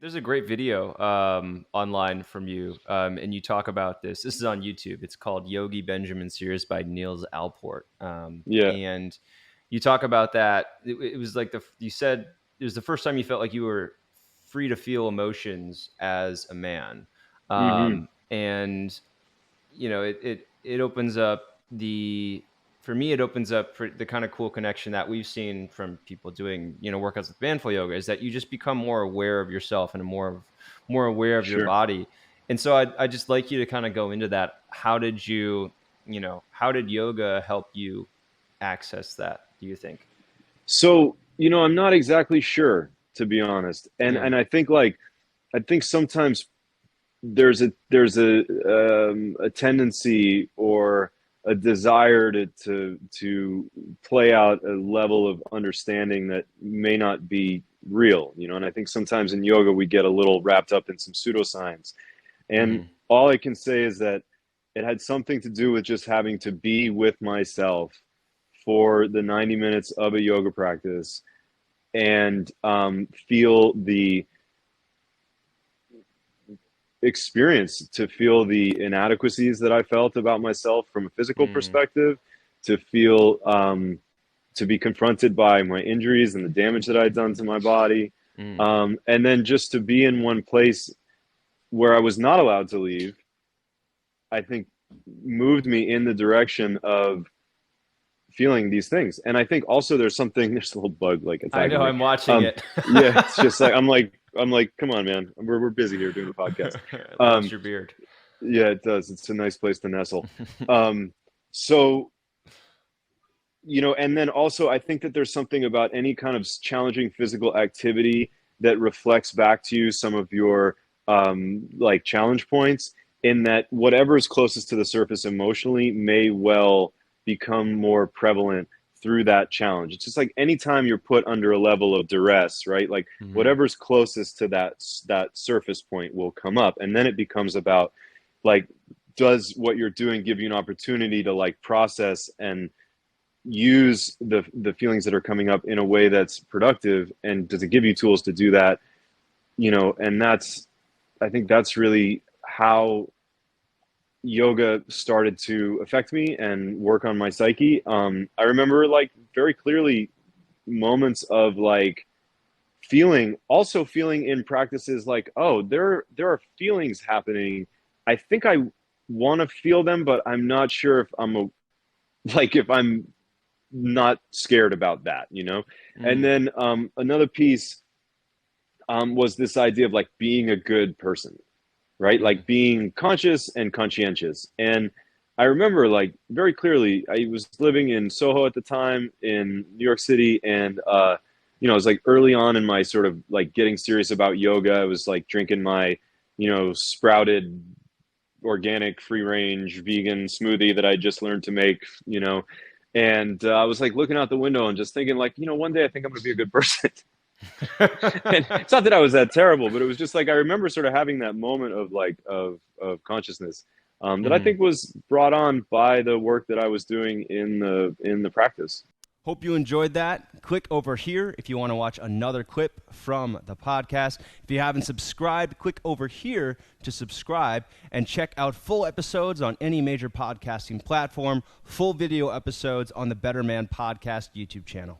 There's a great video online from you, and you talk about this. This is on YouTube. It's called Yogi Benjamin Sears by Niels Alport, Yeah. and you talk about that. It was like you said it was the first time you felt like you were free to feel emotions as a man, Hmm. and it opens up the for me it opens up for the kind of cool connection that we've seen from people doing workouts with bandful yoga, is that you just become more aware of yourself and more aware of your Sure. body. And so I just like you to kind of go into that. How did yoga help you access that, do you think? So, I'm not exactly sure, to be honest. And Yeah. and I think sometimes there's a tendency or a desire to play out a level of understanding that may not be real, and I think sometimes in yoga we get a little wrapped up in some pseudoscience. And Mm, all I can say is that it had something to do with just having to be with myself for the 90 minutes of a yoga practice and feel the experience, to feel the inadequacies that I felt about myself from a physical mm, perspective, to feel to be confronted by my injuries and the damage that I'd done to my body, mm. and then just to be in one place where I was not allowed to leave. I think moved me in the direction of feeling these things. And I think also there's a little bug like I attacking know, me. I'm watching Um, it. yeah, it's just like I'm like, come on, man. We're busy here doing a podcast. It loves Um, your beard. yeah, it does. It's a nice place to nestle. Um, so and then also I think that there's something about any kind of challenging physical activity that reflects back to you some of your like challenge points, in that whatever is closest to the surface emotionally may well become more prevalent through that challenge. It's just like anytime you're put under a level of duress, right? Like Mhm. whatever's closest to that surface point will come up, and then it becomes about like, does what you're doing give you an opportunity to like process and use the feelings that are coming up in a way that's productive, and does it give you tools to do that? And I think that's really how yoga started to affect me and work on my psyche. I remember like very clearly moments of like feeling in practices like, oh, there are feelings happening. I think I want to feel them, but I'm not sure if if I'm not scared about that. And Mm, then another piece was this idea of like being a good person, right? mm, Like being conscious and conscientious. And I remember like very clearly, I was living in Soho at the time in New York City. And, it was like early on in my sort of like getting serious about yoga. I was like drinking my, sprouted organic free range vegan smoothie that I just learned to make. And I was like looking out the window and just thinking like, one day I think I'm going to be a good person. And it's not that I was that terrible, but it was just like I remember sort of having that moment of like of consciousness that I mm. think was brought on by the work that I was doing in the practice. Hope you enjoyed that. Click over here if you want to watch another clip from the podcast. If you haven't subscribed, click over here to subscribe and check out full episodes on any major podcasting platform, full video episodes on the Better Man Podcast YouTube channel.